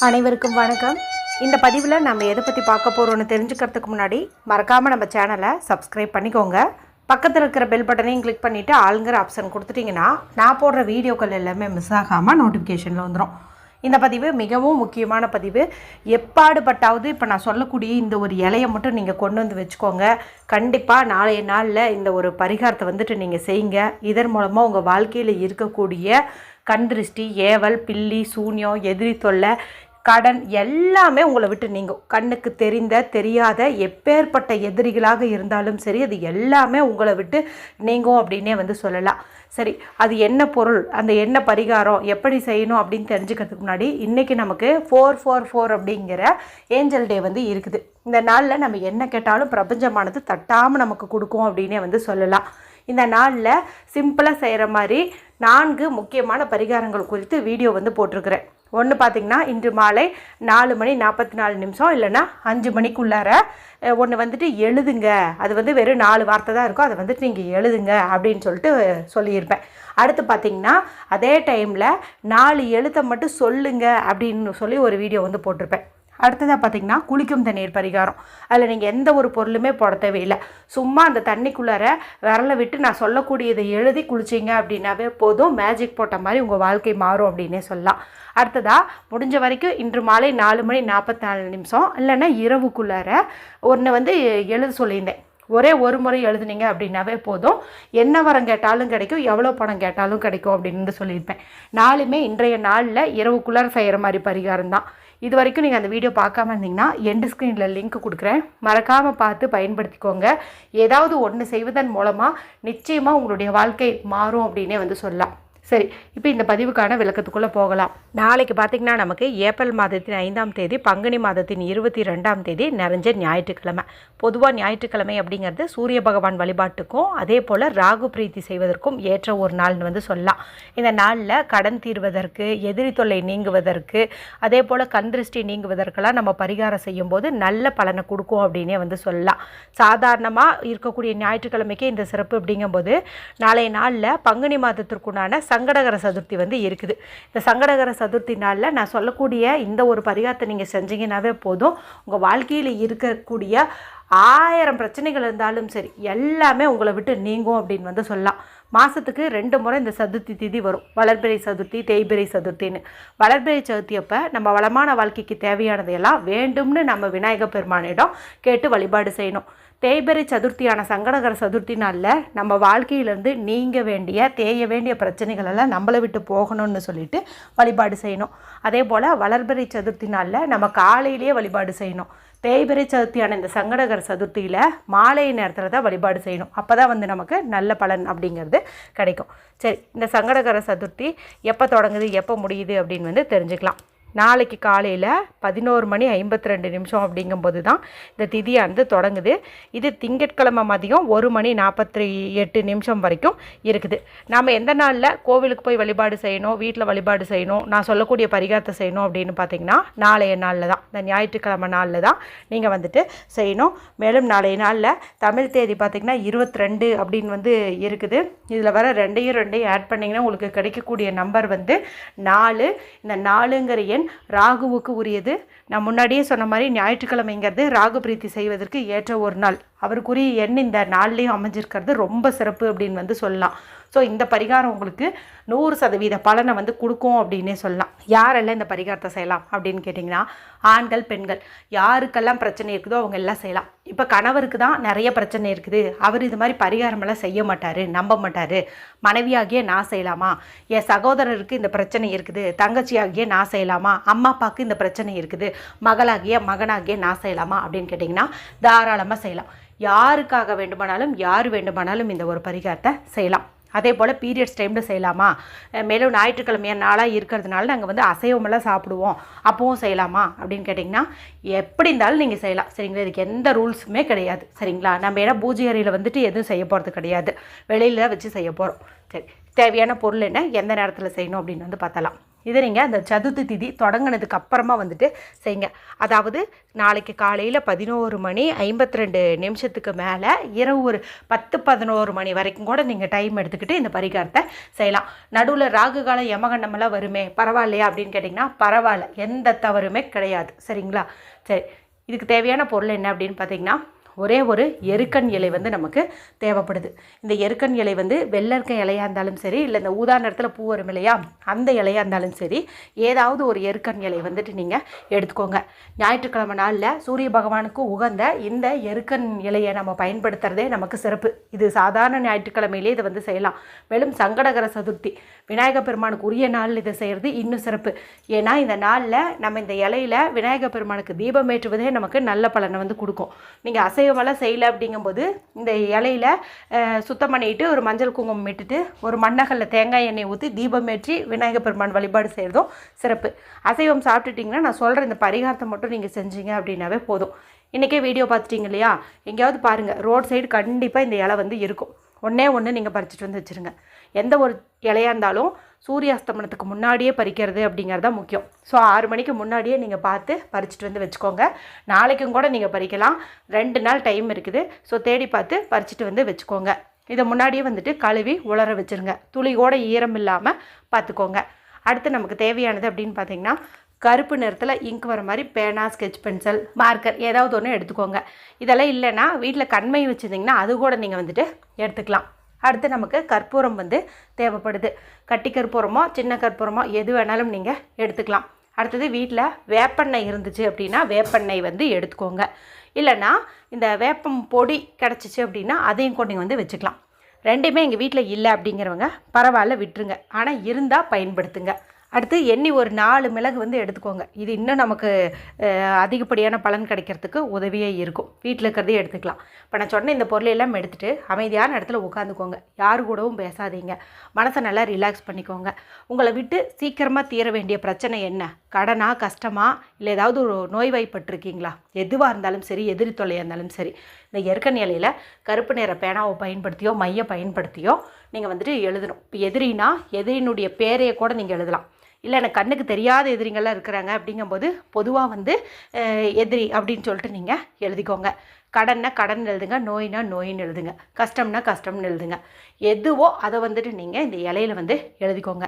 அனைவருக்கும் வணக்கம். இந்த பதிவில் நம்ம எதை பற்றி பார்க்க போகிறோன்னு தெரிஞ்சுக்கிறதுக்கு முன்னாடி மறக்காமல் நம்ம சேனலை சப்ஸ்கிரைப் பண்ணிக்கோங்க. பக்கத்தில் இருக்கிற பெல் பட்டனையும் கிளிக் பண்ணிவிட்டு ஆளுங்கிற ஆப்ஷன் கொடுத்துட்டிங்கன்னா நான் போடுற வீடியோக்கள் எல்லாமே மிஸ் ஆகாமல் நோட்டிஃபிகேஷனில் வந்துடும். இந்த பதிவு மிகவும் முக்கியமான பதிவு. எப்பாடுபட்டாவது இப்போ நான் சொல்லக்கூடிய இந்த ஒரு இலையை மட்டும் நீங்கள் கொண்டு வந்து வச்சுக்கோங்க. கண்டிப்பாக நாளைய நாளில் இந்த ஒரு பரிகாரத்தை வந்துட்டு நீங்கள் செய்யுங்க. இதன் மூலமாக உங்கள் வாழ்க்கையில் இருக்கக்கூடிய கண் திருஷ்டி, ஏவல், பில்லி, சூன்யம், எதிரி தொல்லை, கடன் எல்லாமே உங்களை விட்டு நீங்கும். கண்ணுக்கு தெரியாத எப்பேற்பட்ட எதிரிகளாக இருந்தாலும் சரி, அது எல்லாமே உங்களை விட்டு நீங்கும் அப்படின்னே சொல்லலாம். சரி, அது என்ன பொருள், அந்த என்ன பரிகாரம், எப்படி செய்யணும் அப்படின்னு தெரிஞ்சுக்கிறதுக்கு முன்னாடி இன்றைக்கி நமக்கு 444 அப்படிங்கிற ஏஞ்சல் டே இருக்குது. இந்த நாளில் நம்ம என்ன கேட்டாலும் பிரபஞ்சமானது தட்டாமல் நமக்கு கொடுக்கும் அப்படின்னே சொல்லலாம். இந்த நாளில் சிம்பிளாக செய்கிற மாதிரி 4 முக்கியமான பரிகாரங்கள் குறித்து வீடியோ போட்டிருக்கிறேன். ஒன்று பார்த்திங்கன்னா, இன்று மாலை 4:44 இல்லைன்னா 5 மணிக்குள்ளார ஒன்று எழுதுங்க. அது வெறும் 4 வார்த்தை தான் இருக்கும். அதை நீங்கள் எழுதுங்க அப்படின்னு சொல்லியிருப்பேன். அடுத்து பார்த்திங்கன்னா, அதே டைமில் 4 எழுத்தை மட்டும் சொல்லுங்க அப்படின்னு சொல்லி ஒரு வீடியோ போட்டிருப்பேன். அடுத்ததாக பார்த்திங்கன்னா, குளிக்கும் தண்ணீர் பரிகாரம். அதில் நீங்கள் எந்த ஒரு பொருளுமே போட தேவையில்லை. சும்மா அந்த தண்ணிக்குள்ளார விரலை விட்டு நான் சொல்லக்கூடியதை எழுதி குளிச்சிங்க அப்படின்னாவே போதும், மேஜிக் போட்ட மாதிரி உங்கள் வாழ்க்கை மாறும் அப்படின்னே சொல்லலாம். அடுத்ததாக முடிஞ்ச வரைக்கும் இன்று மாலை 4:44 இல்லைன்னா இரவுக்குள்ளார ஒன்று எழுத சொல்லியிருந்தேன். ஒரே ஒரு முறை எழுதுனீங்க அப்படின்னாவே போதும், என்ன வரம் கேட்டாலும் கிடைக்கும், எவ்வளோ பணம் கேட்டாலும் கிடைக்கும் அப்படின்னு சொல்லியிருப்பேன். நாலுமே இன்றைய நாளில் இரவுக்குள்ளார செய்கிற மாதிரி பரிகாரம் தான். இது வரைக்கும் நீங்கள் அந்த வீடியோ பார்க்காம இருந்தீங்கன்னா எண்டு ஸ்க்ரீனில் லிங்க் கொடுக்குறேன், மறக்காமல் பார்த்து பயன்படுத்திக்கோங்க. ஏதாவது ஒன்று செய்வதன் மூலமாக நிச்சயமாக உங்களுடைய வாழ்க்கை மாறும் அப்படின்னே சொல்லலாம். சரி, இப்போ இந்த பதிவுக்கான விளக்கத்துக்குள்ளே போகலாம். நாளைக்கு பார்த்திங்கன்னா, நமக்கு ஏப்ரல் மாதத்தின் 5ஆம் தேதி, பங்குனி மாதத்தின் 22ஆம் தேதி நிறைஞ்ச ஞாயிற்றுக்கிழமை. பொதுவாக ஞாயிற்றுக்கிழமை அப்படிங்கிறது சூரிய பகவான் வழிபாட்டுக்கும் அதே போல் ராகு பிரீத்தி செய்வதற்கும் ஏற்ற ஒரு நாள்னு சொல்லலாம். இந்த நாளில் கடன் தீர்வதற்கு, எதிரி தொல்லை நீங்குவதற்கு, அதே போல் கண் திருஷ்டி நீங்குவதற்கெல்லாம் நம்ம பரிகாரம் செய்யும்போது நல்ல பலனை கொடுக்கும் அப்படின்னே சொல்லலாம். சாதாரணமாக இருக்கக்கூடிய ஞாயிற்றுக்கிழமைக்கு இந்த சிறப்பு அப்படிங்கும்போது, நாளைய நாளில் பங்குனி மாதத்திற்குண்டான சங்கடகர சதுர்த்தி இருக்குது. இந்த சங்கடகர சதுர்த்தி நாளில் நான் சொல்லக்கூடிய இந்த ஒரு பரிகாரத்தை நீங்கள் செஞ்சீங்கன்னாவே போதும், உங்கள் வாழ்க்கையில் இருக்கக்கூடிய 1000 பிரச்சனைகள் இருந்தாலும் சரி, எல்லாமே உங்களை விட்டு நீங்கும் அப்படின்னு சொல்லலாம். மாதத்துக்கு 2 முறை இந்த சதுர்த்தி திதி வரும். வளர்பிறை சதுர்த்தி, தேய்பிறை சதுர்த்தின்னு. வளர்பிறை சதுர்த்தி அப்போ நம்ம வளமான வாழ்க்கைக்கு தேவையானதையெல்லாம் வேண்டும்னு நம்ம விநாயகர் பெருமானிடம் கேட்டு வழிபாடு செய்யணும். தேய்பிறை சதுர்த்தியான சங்கடகர சதுர்த்தி நாளில் நம்ம வாழ்க்கையிலேருந்து நீங்க வேண்டிய, தேய வேண்டிய பிரச்சனைகளெல்லாம் நம்மளை விட்டு போகணும்னு சொல்லிட்டு வழிபாடு செய்யணும். அதே போல் வளர்பிறை சதுர்த்தி நாளில் நம்ம காலையிலேயே வழிபாடு செய்யணும். தேய்பிறை சதுர்த்தியான இந்த சங்கடகர சதுர்த்தியில் மாலை நேரத்தில் தான் வழிபாடு செய்யணும். அப்போ தான் நமக்கு நல்ல பலன் அப்படிங்கிறது கிடைக்கும். சரி, இந்த சங்கடகர சதுர்த்தி எப்போ தொடங்குது, எப்போ முடியுது அப்படின்னு தெரிஞ்சுக்கலாம். நாளைக்கு காலையில் 11:52 அப்படிங்கும்போது தான் இந்த திதியானது தொடங்குது. இது திங்கட்கிழமை மதியம் 1:48 வரைக்கும் இருக்குது. நாம் எந்த நாளில் கோவிலுக்கு போய் வழிபாடு செய்யணும், வீட்டில் வழிபாடு செய்யணும், நான் சொல்லக்கூடிய பரிகாரத்தை செய்யணும் அப்படின்னு பார்த்திங்கன்னா, நாளைய நாளில் தான், இந்த ஞாயிற்றுக்கிழமை நாளில் தான் நீங்கள் செய்யணும். மேலும் நாளைய நாளில் தமிழ் தேதி பார்த்திங்கன்னா 22 அப்படின்னு இருக்குது. இதில் வர 2 ஆட் பண்ணிங்கன்னா உங்களுக்கு கிடைக்கக்கூடிய நம்பர் 4. இந்த 4ங்கிற ராகுவுக்கு உரியது. நான் முன்னாடியே சொன்ன மாதிரி ஞாயிற்றுக்கிழமைங்கிறது ராகு பிரீத்தி செய்வதற்கு ஏற்ற ஒரு நாள். அவருக்குரிய எண் இந்த நாள்லேயும் அமைஞ்சிருக்கிறது ரொம்ப சிறப்பு அப்படின்னு சொல்லலாம். ஸோ இந்த பரிகாரம் உங்களுக்கு 100% பலனை கொடுக்கும் அப்படின்னே சொல்லலாம். யாரெல்லாம் இந்த பரிகாரத்தை செய்யலாம் அப்படின்னு கேட்டிங்கன்னா, ஆண்கள், பெண்கள், யாருக்கெல்லாம் பிரச்சனை இருக்குதோ அவங்க எல்லாம் செய்யலாம். இப்போ கணவருக்கு தான் நிறைய பிரச்சனை இருக்குது, அவர் இது மாதிரி பரிகாரமெல்லாம் செய்ய மாட்டார், நம்ப மாட்டார். மனைவியாகிய நான் செய்யலாமா, என் சகோதரருக்கு இந்த பிரச்சனை இருக்குது, தங்கச்சியாகிய நான் செய்யலாமா, அம்மா அப்பாவுக்கு இந்த பிரச்சனை இருக்குது, மகனாகிய நான் செய்யலாமா அப்படின்னு கேட்டிங்கன்னா தாராளமாக செய்யலாம். யாருக்காக வேண்டுமானாலும், யார் வேண்டுமானாலும் இந்த ஒரு பரிகாரத்தை செய்யலாம். அதே போல் பீரியட்ஸ் டைமில் செய்யலாமா, மேலும் ஞாயிற்றுக்கிழமைய நாளாக இருக்கிறதுனால நாங்கள் அசைவமெல்லாம் சாப்பிடுவோம், அப்பவும் செய்யலாமா அப்படின்னு கேட்டிங்கன்னா எப்படி இருந்தாலும் நீங்கள் செய்யலாம். சரிங்களா, இதுக்கு எந்த ரூல்ஸுமே கிடையாது. சரிங்களா, நம்ம ஏன்னா பூஜை அறையில் எதுவும் செய்ய போகிறது கிடையாது, வெளியில் வச்சு செய்ய போகிறோம். சரி, தேவையான பொருள் என்ன, எந்த நேரத்தில் செய்யணும் அப்படின்னு பார்த்தலாம். இதை நீங்கள் அந்த சதுர்த்தி திதி தொடங்கினதுக்கு அப்புறமா வந்துட்டு செய்யுங்க. அதாவது நாளைக்கு காலையில் 11:52 மேலே இரவு ஒரு 10-11 மணி வரைக்கும் கூட நீங்கள் டைம் எடுத்துக்கிட்டு இந்த பரிகாரத்தை செய்யலாம். நடுவில் ராகு காலம் யமகண்டமெல்லாம் வருமே, பரவாயில்லையா அப்படின்னு கேட்டிங்கன்னா பரவாயில்ல, எந்த தவறுமே கிடையாது. சரிங்களா? சரி, இதுக்கு தேவையான பொருள் என்ன அப்படின்னு பார்த்தீங்கன்னா, ஒரே ஒரு எருக்கன் இலை வந்து நமக்கு தேவைப்படுது. இந்த எருக்கன் இலை வந்து வெள்ளை இலையாக இருந்தாலும் சரி, இல்லை இந்த ஊதா நேரத்தில் பூ வரும் இல்லையா, அந்த இலையாக இருந்தாலும் சரி, ஏதாவது ஒரு எருக்கன் இலை வந்துட்டு நீங்கள் எடுத்துக்கோங்க. ஞாயிற்றுக்கிழமை நாளில் சூரிய பகவானுக்கு உகந்த இந்த எருக்கன் இலையை நம்ம பயன்படுத்துகிறதே நமக்கு சிறப்பு. இது சாதாரண ஞாயிற்றுக்கிழமையிலே இதை வந்து செய்யலாம். மேலும் சங்கடகர சதுர்த்தி விநாயகர் பெருமானுக்கு உரிய நாள் இதை செய்கிறது இன்னும் சிறப்பு. ஏன்னா இந்த நாளில் நம்ம இந்த இலையில் விநாயகர் பெருமானுக்கு தீபம் ஏற்றுவதே நமக்கு நல்ல பலனை வந்து கொடுக்கும். நீங்கள் அசைவமெல்லாம் செய்யலை அப்படிங்கும்போது இந்த இலையில் சுத்தம் பண்ணிட்டு ஒரு மஞ்சள் குங்குமம் இட்டுட்டு ஒரு மண்ணகல்ல தேங்காய் எண்ணெய் ஊற்றி தீபம் ஏற்றி விநாயகர் பெருமான் வழிபாடு செய்கிறதும் சிறப்பு. அசைவம் சாப்பிட்டுட்டிங்கன்னா நான் சொல்கிற இந்த பரிகாரத்தை மட்டும் நீங்கள் செஞ்சீங்க அப்படின்னாவே போதும். இன்றைக்கே வீடியோ பார்த்துட்டிங்க இல்லையா, எங்கேயாவது பாருங்கள், ரோட் சைடு கண்டிப்பாக இந்த இலை வந்து இருக்கும். ஒன்று நீங்கள் பறிச்சுட்டு வந்து வச்சுருங்க. எந்த ஒரு இலையாக இருந்தாலும் சூரிய அஸ்தமனத்துக்கு முன்னாடியே பறிக்கிறது அப்படிங்கிறது தான் முக்கியம். ஸோ 6 மணிக்கு முன்னாடியே நீங்கள் பார்த்து பறிச்சுட்டு வந்து வச்சுக்கோங்க. நாளைக்கும் கூட நீங்கள் பறிக்கலாம், 2 நாள் டைம் இருக்குது. ஸோ தேடி பார்த்து பறிச்சுட்டு வந்து வச்சுக்கோங்க. இதை முன்னாடியே வந்துட்டு கழுவி உலர வச்சுருங்க. துளி கூட ஈரம் இல்லாமல் பார்த்துக்கோங்க. அடுத்து நமக்கு தேவையானது அப்படின்னு பார்த்தீங்கன்னா, கருப்பு நிறத்தில் இங்க் வர மாதிரி பேனா, ஸ்கெட்ச் பென்சில், மார்க்கர் ஏதாவது ஒன்று எடுத்துக்கோங்க. இதெல்லாம் இல்லைன்னா வீட்டில் கண்மை வச்சுருந்திங்கன்னா அது கூட நீங்கள் வந்துட்டு எடுத்துக்கலாம். அடுத்து நமக்கு கற்பூரம் வந்து தேவைப்படுது. கட்டி கற்பூரமோ சின்ன கற்பூரமோ எது வேணாலும் நீங்கள் எடுத்துக்கலாம். அடுத்தது வீட்டில் வேப்பெண்ணெய் இருந்துச்சு அப்படின்னா வேப்பெண்ணெய் வந்து எடுத்துக்கோங்க. இல்லைன்னா இந்த வேப்பம் பொடி கிடச்சிச்சு அப்படின்னா அதையும் கூட நீங்கள் வந்து வச்சுக்கலாம். ரெண்டுமே எங்கள் வீட்டில் இல்லை அப்படிங்கிறவங்க பரவாயில்ல விட்டுருங்க, ஆனால் இருந்தால் பயன்படுத்துங்க. அடுத்து எண்ணி ஒரு 4 மிளகு வந்து எடுத்துக்கோங்க. இது இன்னும் நமக்கு அதிகப்படியான பலன் கிடைக்கிறதுக்கு உதவியே இருக்கும். வீட்டில் இருக்கிறதே எடுத்துக்கலாம். இப்போ நான் சொன்ன இந்த பொருளையெல்லாம் எடுத்துகிட்டு அமைதியான இடத்துல உட்காந்துக்கோங்க. யாரு கூடவும் பேசாதீங்க. மனசை நல்லா ரிலாக்ஸ் பண்ணிக்கோங்க. உங்களை விட்டு சீக்கிரமாக தீர வேண்டிய பிரச்சனை என்ன? கடனா, கஷ்டமா, இல்லை ஏதாவது ஒரு நோய்வாய்ப்பட்டிருக்கீங்களா? எதுவாக இருந்தாலும் சரி, எதிரி தொல்லையாக இருந்தாலும் சரி, இந்த எருக்கன் இலையில் கருப்பு நிற பேனாவை பயன்படுத்தியோ மையை பயன்படுத்தியோ நீங்கள் வந்துட்டு எழுதணும். இப்போ எதிரினா எதிரினுடைய பேரையை கூட நீங்கள் எழுதலாம். இல்லை எனக்கு கண்ணுக்கு தெரியாத எதிரிங்கள்லாம் இருக்கிறாங்க அப்படிங்கும்போது பொதுவாக வந்து எதிரி அப்படின்னு சொல்லிட்டு நீங்கள் எழுதிக்கோங்க. கடன்னா கடன் எழுதுங்க, நோயினா நோயின்னு எழுதுங்க, கஷ்டம்னா கஷ்டம்னு எழுதுங்க. எதுவோ அதை வந்துட்டு நீங்கள் இந்த இலையில் வந்து எழுதிக்கோங்க.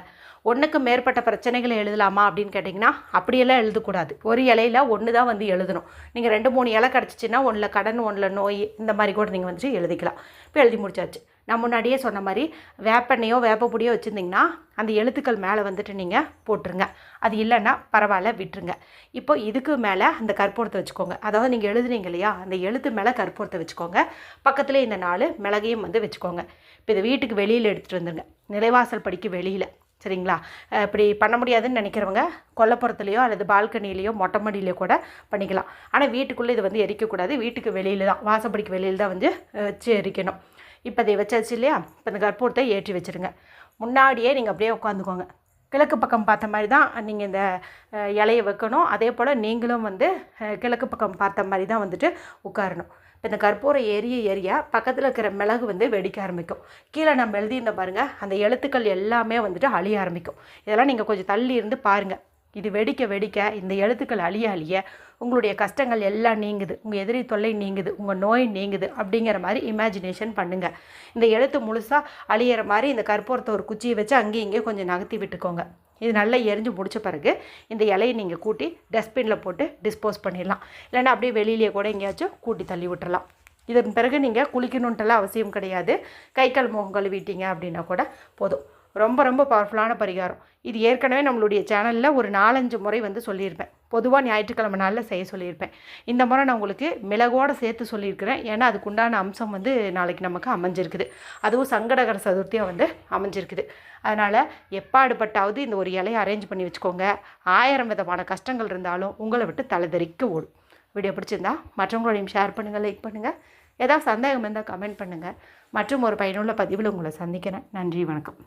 ஒன்றுக்கு மேற்பட்ட பிரச்சனைகளை எழுதலாமா அப்படின்னு கேட்டிங்கன்னா அப்படியெல்லாம் எழுதக்கூடாது. ஒரு இலையில் ஒன்று தான் வந்து எழுதணும். நீங்கள் 2-3 இலை கிடச்சிச்சின்னா ஒன்றில் கடன், ஒன்றில் நோய், இந்த மாதிரி கூட நீங்கள் வந்துட்டு எழுதிக்கலாம். இப்போ எழுதி முடிச்சாச்சு. நான் முன்னாடியே சொன்ன மாதிரி வேப்பெண்ணையோ வேப்பப்பொடியோ வச்சுருந்திங்கன்னா அந்த எழுத்துக்கள் மேலே வந்துட்டு நீங்கள் போட்டுருங்க. அது இல்லைன்னா பரவாயில்ல விட்டுருங்க. இப்போ இதுக்கு மேலே அந்த கற்பூரத்தை வச்சுக்கோங்க. அதாவது நீங்கள் எழுதுனீங்க இல்லையா, அந்த எழுத்து மேலே கற்பூரத்தை வச்சுக்கோங்க. பக்கத்தில் இந்த 4 மிளகையும் வந்து வச்சுக்கோங்க. இப்போ இதை வீட்டுக்கு வெளியில் எடுத்துகிட்டு வந்துடுங்க, நிலைவாசல் படிக்கு வெளியில். சரிங்களா? இப்படி பண்ண முடியாதுன்னு நினைக்கிறவங்க கொல்லைப்புறத்துலையோ அல்லது பால்கனிலேயோ மொட்டை மாடியிலையோ கூட பண்ணிக்கலாம். ஆனால் வீட்டுக்குள்ளே இது வந்து எரிக்கக்கூடாது. வீட்டுக்கு வெளியில் தான், வாசப்படிக்கு வெளியில் தான் வந்து வச்சு எரிக்கணும். இப்போ இதை வச்சாச்சு இல்லையா, இப்போ இந்த கற்பூரத்தை ஏற்றி வச்சுருங்க. முன்னாடியே நீங்கள் அப்படியே உட்காந்துக்கோங்க. கிழக்கு பக்கம் பார்த்த மாதிரி தான் நீங்கள் இந்த இலையை வைக்கணும். அதே போல் நீங்களும் வந்து கிழக்கு பக்கம் பார்த்த மாதிரி தான் வந்துட்டு உட்காரணும். இப்போ இந்த கற்பூரம் எரிய பக்கத்தில் இருக்கிற மிளகு வந்து வெடிக்க ஆரம்பிக்கும். கீழே நம்ம எழுதியிருந்த பாருங்கள், அந்த எழுத்துக்கள் எல்லாமே வந்துட்டு அழிய ஆரம்பிக்கும். இதெல்லாம் நீங்கள் கொஞ்சம் தள்ளி இருந்து பாருங்கள். இது வெடிக்க வெடிக்க இந்த எழுத்துக்கள் அழிய உங்களுடைய கஷ்டங்கள் எல்லாம் நீங்குது, உங்கள் எதிரி தொல்லை நீங்குது, உங்கள் நோய் நீங்குது அப்படிங்கிற மாதிரி இமேஜினேஷன் பண்ணுங்கள். இந்த எழுத்து முழுசாக அழியிற மாதிரி இந்த கற்பூரத்தை ஒரு குச்சியை வச்சு அங்கேயும் இங்கேயும் கொஞ்சம் நகர்த்தி விட்டுக்கோங்க. இது நல்லா எரிஞ்சு முடித்த பிறகு இந்த இலையை நீங்கள் கூட்டி டஸ்ட்பினில் போட்டு டிஸ்போஸ் பண்ணிடலாம். இல்லைன்னா அப்படியே வெளியிலேயே கூட எங்கேயாச்சும் கூட்டி தள்ளி விட்டுறலாம். இதன் பிறகு நீங்கள் குளிக்கணுன்ட்டுலாம் அவசியம் கிடையாது. கை கால் முகம் கழுவிட்டீங்க அப்படின்னா கூட போதும். ரொம்ப ரொம்ப பவர்ஃபுல்லான பரிகாரம். இது ஏற்கனவே நம்மளுடைய சேனலில் ஒரு 4-5 முறை வந்து சொல்லியிருப்பேன். பொதுவாக ஞாயிற்றுக்கிழமை நாளில் செய்ய சொல்லியிருப்பேன். இந்த முறை நான் உங்களுக்கு மிளகோடு சேர்த்து சொல்லியிருக்கிறேன். ஏன்னா அதுக்குண்டான அம்சம் வந்து நாளைக்கு நமக்கு அமைஞ்சிருக்குது. அதுவும் சங்கடகர சதுர்த்தியாக வந்து அமைஞ்சிருக்குது. அதனால் எப்பாடுபட்டாவது இந்த ஒரு இலையை அரேஞ்ச் பண்ணி வச்சுக்கோங்க. 1000 விதமான கஷ்டங்கள் இருந்தாலும் உங்களை விட்டு தலைதறிக்க ஓடும். வீடியோ பிடிச்சிருந்தா மற்றவங்களோடையும் ஷேர் பண்ணுங்கள், லைக் பண்ணுங்கள். ஏதாவது சந்தேகம் இருந்தால் கமெண்ட் பண்ணுங்கள். மற்றும் ஒரு பயனுள்ள பதிவில் உங்களை சந்திக்கிறேன். நன்றி, வணக்கம்.